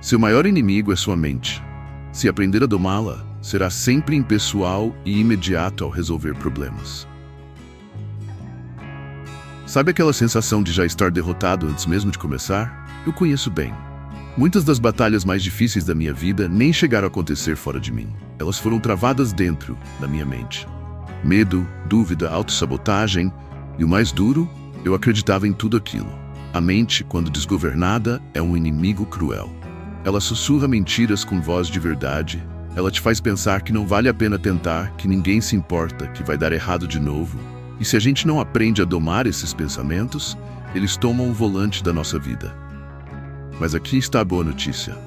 Seu maior inimigo é sua mente. Se aprender a domá-la, será sempre impessoal e imediato ao resolver problemas. Sabe aquela sensação de já estar derrotado antes mesmo de começar? Eu conheço bem. Muitas das batalhas mais difíceis da minha vida nem chegaram a acontecer fora de mim. Elas foram travadas dentro da minha mente. Medo, dúvida, autossabotagem e o mais duro, eu acreditava em tudo aquilo. A mente, quando desgovernada, é um inimigo cruel. Ela sussurra mentiras com voz de verdade. Ela te faz pensar que não vale a pena tentar, que ninguém se importa, que vai dar errado de novo. E se a gente não aprende a domar esses pensamentos, eles tomam o volante da nossa vida. Mas aqui está a boa notícia.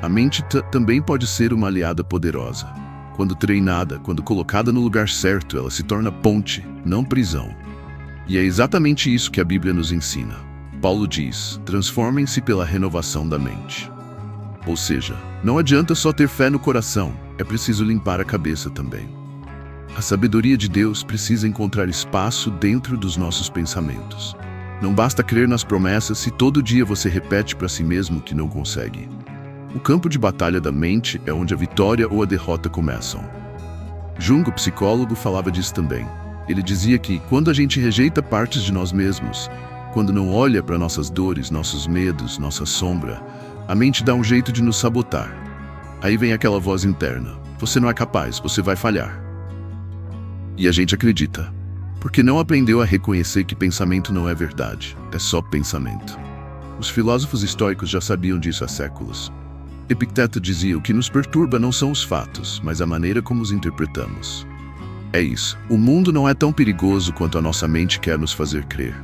A mente também pode ser uma aliada poderosa. Quando treinada, quando colocada no lugar certo, ela se torna ponte, não prisão. E é exatamente isso que a Bíblia nos ensina. Paulo diz: transformem-se pela renovação da mente. Ou seja, não adianta só ter fé no coração, é preciso limpar a cabeça também. A sabedoria de Deus precisa encontrar espaço dentro dos nossos pensamentos. Não basta crer nas promessas se todo dia você repete para si mesmo que não consegue. O campo de batalha da mente é onde a vitória ou a derrota começam. Jung, o psicólogo, falava disso também. Ele dizia que quando a gente rejeita partes de nós mesmos, quando não olha para nossas dores, nossos medos, nossa sombra, a mente dá um jeito de nos sabotar. Aí vem aquela voz interna: você não é capaz, você vai falhar. E a gente acredita, porque não aprendeu a reconhecer que pensamento não é verdade, é só pensamento. Os filósofos estoicos já sabiam disso há séculos. Epicteto dizia: o que nos perturba não são os fatos, mas a maneira como os interpretamos. É isso. O mundo não é tão perigoso quanto a nossa mente quer nos fazer crer.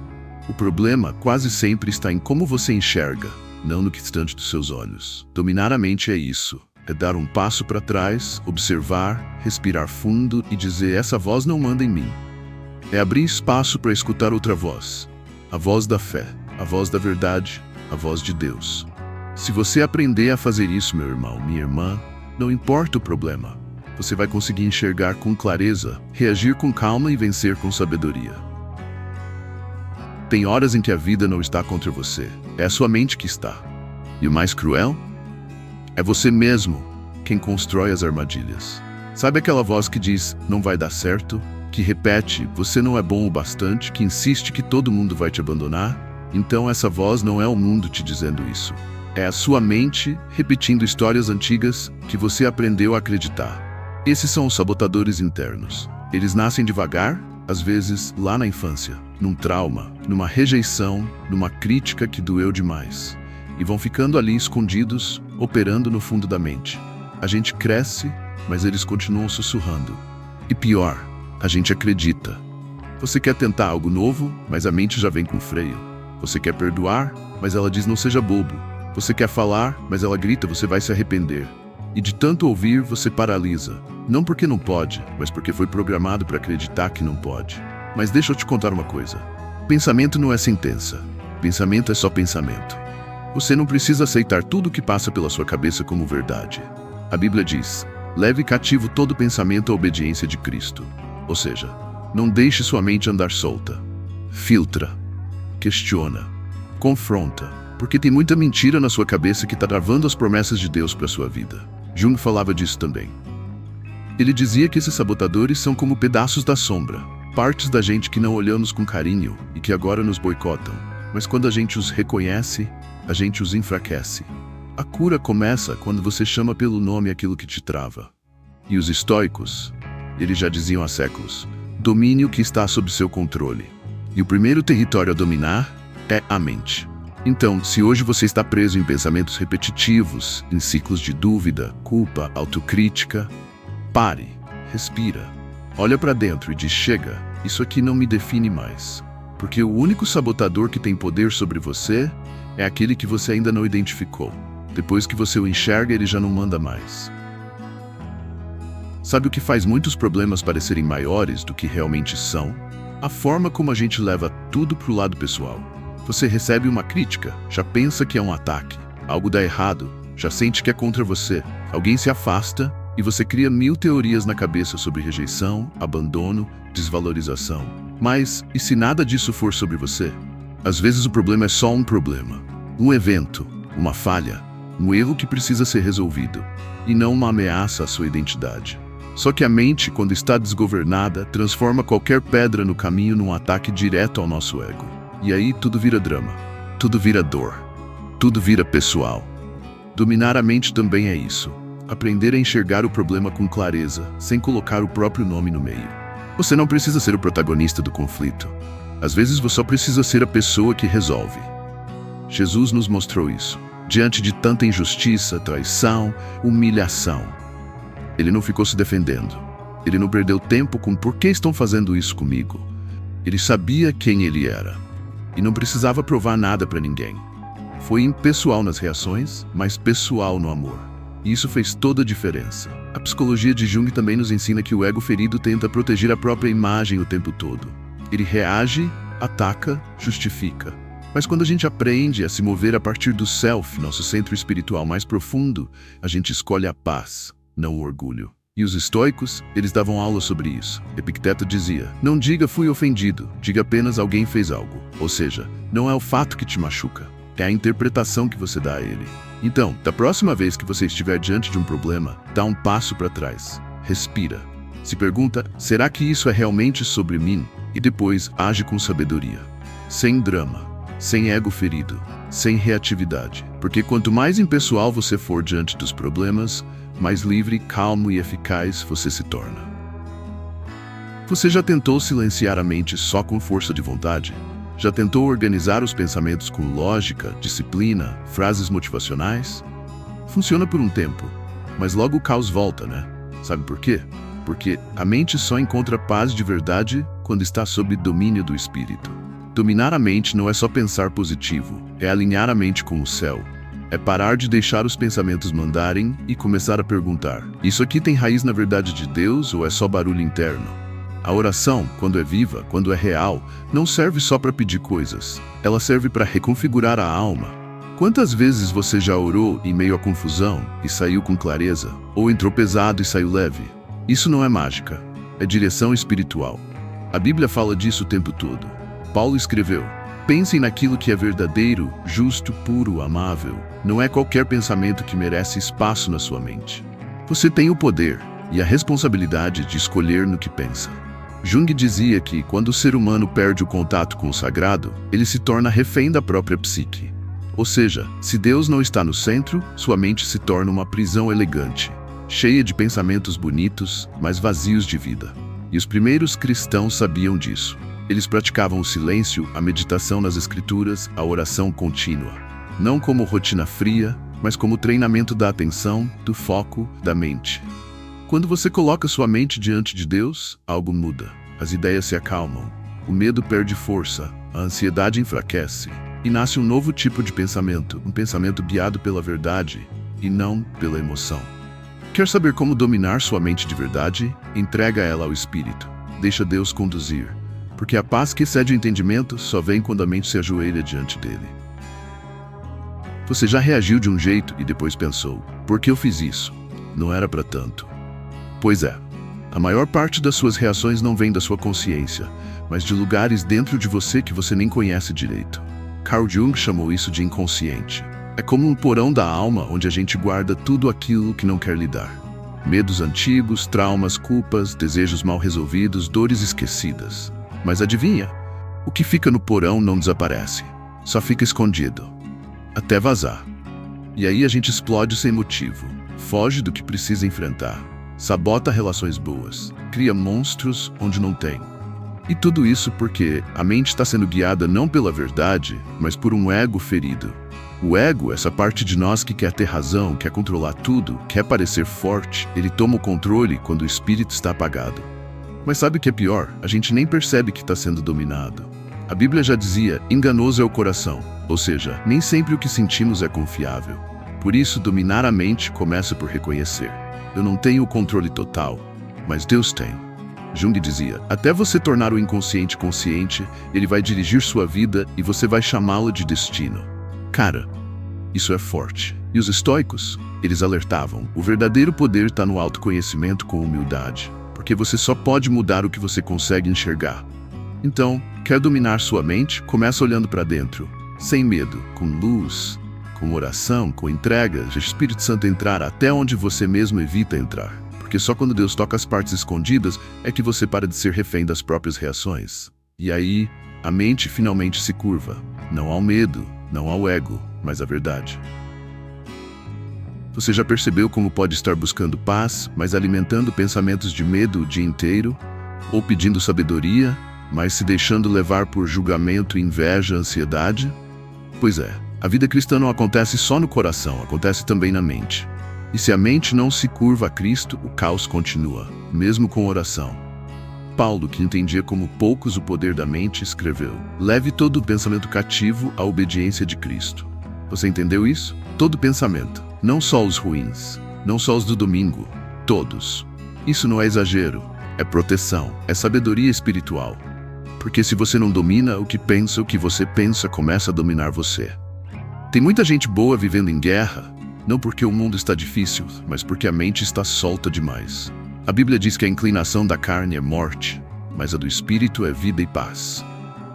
O problema quase sempre está em como você enxerga, não no que está diante dos seus olhos. Dominar a mente é isso. É dar um passo para trás, observar, respirar fundo e dizer: essa voz não manda em mim. É abrir espaço para escutar outra voz. A voz da fé, a voz da verdade, a voz de Deus. Se você aprender a fazer isso, meu irmão, minha irmã, não importa o problema. Você vai conseguir enxergar com clareza, reagir com calma e vencer com sabedoria. Tem horas em que a vida não está contra você. É a sua mente que está. E o mais cruel? É você mesmo quem constrói as armadilhas. Sabe aquela voz que diz: não vai dar certo? Que repete: você não é bom o bastante? Que insiste que todo mundo vai te abandonar? Então essa voz não é o mundo te dizendo isso. É a sua mente repetindo histórias antigas que você aprendeu a acreditar. Esses são os sabotadores internos. Eles nascem devagar, às vezes lá na infância, num trauma, numa rejeição, numa crítica que doeu demais. E vão ficando ali escondidos, operando no fundo da mente. A gente cresce, mas eles continuam sussurrando. E pior, a gente acredita. Você quer tentar algo novo, mas a mente já vem com freio. Você quer perdoar, mas ela diz: não seja bobo. Você quer falar, mas ela grita: você vai se arrepender. E de tanto ouvir, você paralisa. Não porque não pode, mas porque foi programado para acreditar que não pode. Mas deixa eu te contar uma coisa. Pensamento não é sentença. Pensamento é só pensamento. Você não precisa aceitar tudo que passa pela sua cabeça como verdade. A Bíblia diz: leve cativo todo pensamento à obediência de Cristo. Ou seja, não deixe sua mente andar solta. Filtra, questiona, confronta, porque tem muita mentira na sua cabeça que está travando as promessas de Deus para a sua vida. Jung falava disso também. Ele dizia que esses sabotadores são como pedaços da sombra, partes da gente que não olhamos com carinho e que agora nos boicotam. Mas quando a gente os reconhece, a gente os enfraquece. A cura começa quando você chama pelo nome aquilo que te trava. E os estoicos, eles já diziam há séculos: domine o que está sob seu controle. E o primeiro território a dominar é a mente. Então, se hoje você está preso em pensamentos repetitivos, em ciclos de dúvida, culpa, autocrítica, pare, respira, olha para dentro e diz: chega, isso aqui não me define mais. Porque o único sabotador que tem poder sobre você é aquele que você ainda não identificou. Depois que você o enxerga, ele já não manda mais. Sabe o que faz muitos problemas parecerem maiores do que realmente são? A forma como a gente leva tudo pro lado pessoal. Você recebe uma crítica, já pensa que é um ataque. Algo dá errado, já sente que é contra você. Alguém se afasta e você cria 1000 teorias na cabeça sobre rejeição, abandono, desvalorização. Mas, e se nada disso for sobre você? Às vezes o problema é só um problema. Um evento, uma falha, um erro que precisa ser resolvido, e não uma ameaça à sua identidade. Só que a mente, quando está desgovernada, transforma qualquer pedra no caminho num ataque direto ao nosso ego. E aí tudo vira drama, tudo vira dor, tudo vira pessoal. Dominar a mente também é isso. Aprender a enxergar o problema com clareza, sem colocar o próprio nome no meio. Você não precisa ser o protagonista do conflito. Às vezes você só precisa ser a pessoa que resolve. Jesus nos mostrou isso. Diante de tanta injustiça, traição, humilhação. Ele não ficou se defendendo. Ele não perdeu tempo com por que estão fazendo isso comigo. Ele sabia quem ele era. E não precisava provar nada para ninguém. Foi impessoal nas reações, mas pessoal no amor. E isso fez toda a diferença. A psicologia de Jung também nos ensina que o ego ferido tenta proteger a própria imagem o tempo todo. Ele reage, ataca, justifica. Mas quando a gente aprende a se mover a partir do self, nosso centro espiritual mais profundo, a gente escolhe a paz, não o orgulho. E os estoicos, eles davam aula sobre isso. Epicteto dizia, não diga fui ofendido, diga apenas alguém fez algo. Ou seja, não é o fato que te machuca, é a interpretação que você dá a ele. Então, da próxima vez que você estiver diante de um problema, dá um passo para trás, respira. Se pergunta, será que isso é realmente sobre mim? E depois age com sabedoria. Sem drama, sem ego ferido, sem reatividade. Porque quanto mais impessoal você for diante dos problemas, mais livre, calmo e eficaz você se torna. Você já tentou silenciar a mente só com força de vontade? Já tentou organizar os pensamentos com lógica, disciplina, frases motivacionais? Funciona por um tempo, mas logo o caos volta, né? Sabe por quê? Porque a mente só encontra paz de verdade quando está sob domínio do espírito. Dominar a mente não é só pensar positivo, é alinhar a mente com o céu. É parar de deixar os pensamentos mandarem e começar a perguntar: isso aqui tem raiz na verdade de Deus ou é só barulho interno? A oração, quando é viva, quando é real, não serve só para pedir coisas. Ela serve para reconfigurar a alma. Quantas vezes você já orou em meio à confusão e saiu com clareza? Ou entrou pesado e saiu leve? Isso não é mágica, é direção espiritual. A Bíblia fala disso o tempo todo. Paulo escreveu: pensem naquilo que é verdadeiro, justo, puro, amável. Não é qualquer pensamento que merece espaço na sua mente. Você tem o poder e a responsabilidade de escolher no que pensa. Jung dizia que, quando o ser humano perde o contato com o sagrado, ele se torna refém da própria psique. Ou seja, se Deus não está no centro, sua mente se torna uma prisão elegante, cheia de pensamentos bonitos, mas vazios de vida. E os primeiros cristãos sabiam disso. Eles praticavam o silêncio, a meditação nas escrituras, a oração contínua. Não como rotina fria, mas como treinamento da atenção, do foco, da mente. Quando você coloca sua mente diante de Deus, algo muda. As ideias se acalmam, o medo perde força, a ansiedade enfraquece, e nasce um novo tipo de pensamento, um pensamento guiado pela verdade e não pela emoção. Quer saber como dominar sua mente de verdade? Entrega ela ao Espírito. Deixa Deus conduzir, porque a paz que excede o entendimento só vem quando a mente se ajoelha diante dele. Você já reagiu de um jeito e depois pensou: por que eu fiz isso? Não era para tanto. Pois é, a maior parte das suas reações não vem da sua consciência, mas de lugares dentro de você que você nem conhece direito. Carl Jung chamou isso de inconsciente. É como um porão da alma onde a gente guarda tudo aquilo que não quer lidar. Medos antigos, traumas, culpas, desejos mal resolvidos, dores esquecidas. Mas adivinha? O que fica no porão não desaparece, só fica escondido, até vazar. E aí a gente explode sem motivo, foge do que precisa enfrentar. Sabota relações boas, cria monstros onde não tem. E tudo isso porque a mente está sendo guiada não pela verdade, mas por um ego ferido. O ego, essa parte de nós que quer ter razão, quer controlar tudo, quer parecer forte, ele toma o controle quando o espírito está apagado. Mas sabe o que é pior? A gente nem percebe que está sendo dominado. A Bíblia já dizia, enganoso é o coração, ou seja, nem sempre o que sentimos é confiável. Por isso, dominar a mente começa por reconhecer: eu não tenho o controle total, mas Deus tem. Jung dizia, até você tornar o inconsciente consciente, ele vai dirigir sua vida e você vai chamá-lo de destino. Cara, isso é forte. E os estoicos, eles alertavam, o verdadeiro poder está no autoconhecimento com humildade, porque você só pode mudar o que você consegue enxergar. Então, quer dominar sua mente? Começa olhando para dentro, sem medo, com luz. com oração, com entrega, deixe o Espírito Santo entrar até onde você mesmo evita entrar. Porque só quando Deus toca as partes escondidas é que você para de ser refém das próprias reações. E aí, a mente finalmente se curva. Não ao medo, não ao ego, mas à verdade. Você já percebeu como pode estar buscando paz, mas alimentando pensamentos de medo o dia inteiro? Ou pedindo sabedoria, mas se deixando levar por julgamento, inveja, ansiedade? Pois é, a vida cristã não acontece só no coração, acontece também na mente. E se a mente não se curva a Cristo, o caos continua, mesmo com oração. Paulo, que entendia como poucos o poder da mente, escreveu: leve todo o pensamento cativo à obediência de Cristo. Você entendeu isso? Todo pensamento, não só os ruins, não só os do domingo, todos. Isso não é exagero, é proteção, é sabedoria espiritual. Porque se você não domina o que você pensa começa a dominar você. Tem muita gente boa vivendo em guerra, não porque o mundo está difícil, mas porque a mente está solta demais. A Bíblia diz que a inclinação da carne é morte, mas a do espírito é vida e paz.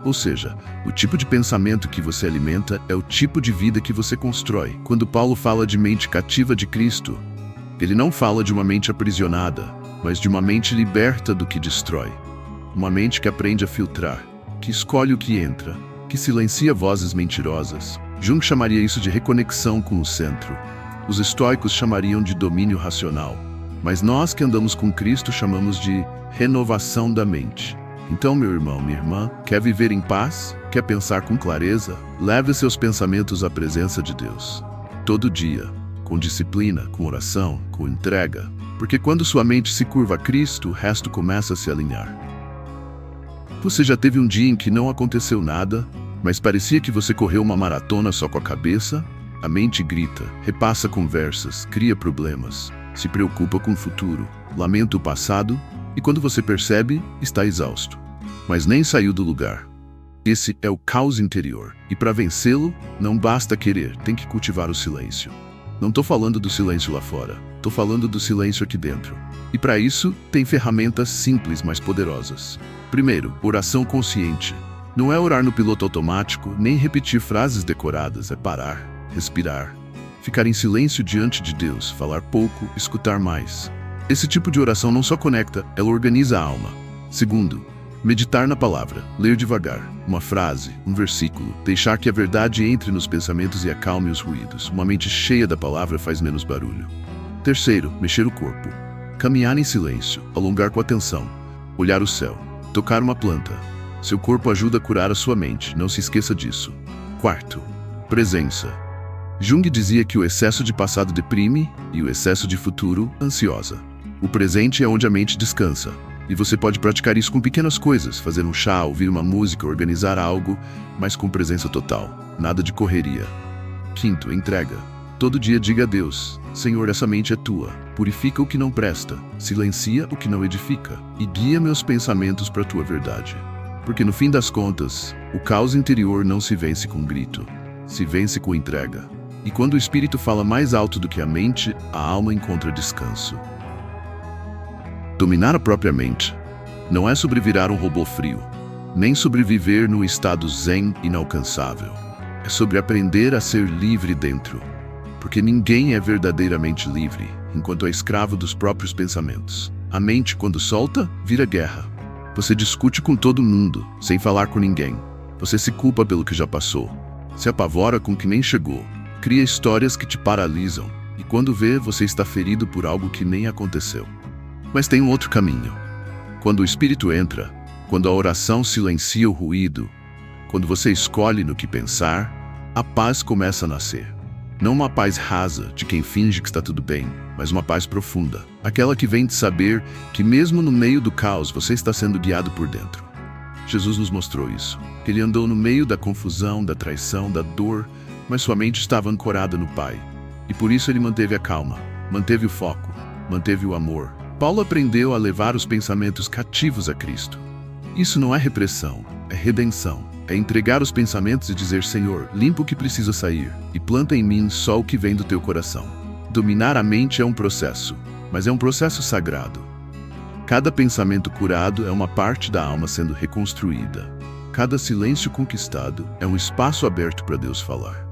Ou seja, o tipo de pensamento que você alimenta é o tipo de vida que você constrói. Quando Paulo fala de mente cativa de Cristo, ele não fala de uma mente aprisionada, mas de uma mente liberta do que destrói. Uma mente que aprende a filtrar, que escolhe o que entra, que silencia vozes mentirosas. Jung chamaria isso de reconexão com o centro. Os estoicos chamariam de domínio racional. Mas nós que andamos com Cristo chamamos de renovação da mente. Então, meu irmão, minha irmã, quer viver em paz? Quer pensar com clareza? Leve seus pensamentos à presença de Deus. Todo dia, com disciplina, com oração, com entrega. Porque quando sua mente se curva a Cristo, o resto começa a se alinhar. Você já teve um dia em que não aconteceu nada, mas parecia que você correu uma maratona só com a cabeça? A mente grita, repassa conversas, cria problemas, se preocupa com o futuro, lamenta o passado e quando você percebe, está exausto. Mas nem saiu do lugar. Esse é o caos interior. E para vencê-lo, não basta querer, tem que cultivar o silêncio. Não estou falando do silêncio lá fora, estou falando do silêncio aqui dentro. E para isso, tem ferramentas simples, mas poderosas. Primeiro, oração consciente. Não é orar no piloto automático, nem repetir frases decoradas, é parar, respirar, ficar em silêncio diante de Deus, falar pouco, escutar mais. Esse tipo de oração não só conecta, ela organiza a alma. Segundo, meditar na palavra, ler devagar, uma frase, um versículo, deixar que a verdade entre nos pensamentos e acalme os ruídos. Uma mente cheia da palavra faz menos barulho. Terceiro, mexer o corpo. Caminhar em silêncio, alongar com atenção, olhar o céu, tocar uma planta. Seu corpo ajuda a curar a sua mente, não se esqueça disso. Quarto, presença. Jung dizia que o excesso de passado deprime e o excesso de futuro ansiosa. O presente é onde a mente descansa. E você pode praticar isso com pequenas coisas, fazer um chá, ouvir uma música, organizar algo, mas com presença total. Nada de correria. Quinto, entrega. Todo dia diga a Deus: Senhor, essa mente é tua. Purifica o que não presta, silencia o que não edifica e guia meus pensamentos para a tua verdade. Porque no fim das contas, o caos interior não se vence com grito, se vence com entrega. E quando o espírito fala mais alto do que a mente, a alma encontra descanso. Dominar a própria mente não é sobrevirar um robô frio, nem sobreviver num estado zen inalcançável. É sobre aprender a ser livre dentro. Porque ninguém é verdadeiramente livre enquanto é escravo dos próprios pensamentos. A mente, quando solta, vira guerra. Você discute com todo mundo, sem falar com ninguém. Você se culpa pelo que já passou. Se apavora com o que nem chegou. Cria histórias que te paralisam. E quando vê, você está ferido por algo que nem aconteceu. Mas tem um outro caminho. Quando o espírito entra, quando a oração silencia o ruído, quando você escolhe no que pensar, a paz começa a nascer. Não uma paz rasa de quem finge que está tudo bem, mas uma paz profunda. Aquela que vem de saber que mesmo no meio do caos você está sendo guiado por dentro. Jesus nos mostrou isso. Ele andou no meio da confusão, da traição, da dor, mas sua mente estava ancorada no Pai. E por isso ele manteve a calma, manteve o foco, manteve o amor. Paulo aprendeu a levar os pensamentos cativos a Cristo. Isso não é repressão, é redenção. É entregar os pensamentos e dizer: Senhor, limpa o que precisa sair e planta em mim só o que vem do teu coração. Dominar a mente é um processo, mas é um processo sagrado. Cada pensamento curado é uma parte da alma sendo reconstruída. Cada silêncio conquistado é um espaço aberto para Deus falar.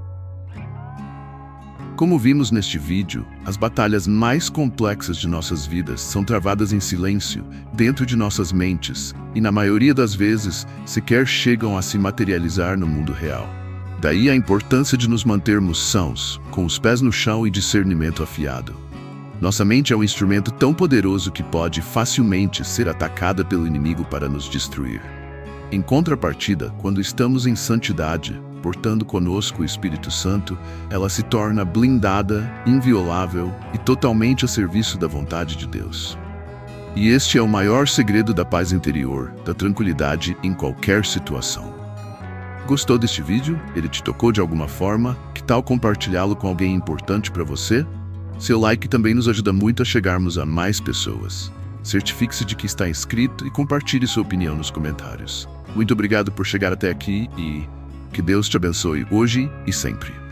Como vimos neste vídeo, as batalhas mais complexas de nossas vidas são travadas em silêncio, dentro de nossas mentes, e na maioria das vezes, sequer chegam a se materializar no mundo real. Daí a importância de nos mantermos sãos, com os pés no chão e discernimento afiado. Nossa mente é um instrumento tão poderoso que pode facilmente ser atacada pelo inimigo para nos destruir. Em contrapartida, quando estamos em santidade, portando conosco o Espírito Santo, ela se torna blindada, inviolável e totalmente a serviço da vontade de Deus. E este é o maior segredo da paz interior, da tranquilidade em qualquer situação. Gostou deste vídeo? Ele te tocou de alguma forma? Que tal compartilhá-lo com alguém importante para você? Seu like também nos ajuda muito a chegarmos a mais pessoas. Certifique-se de que está inscrito e compartilhe sua opinião nos comentários. Muito obrigado por chegar até aqui e que Deus te abençoe hoje e sempre.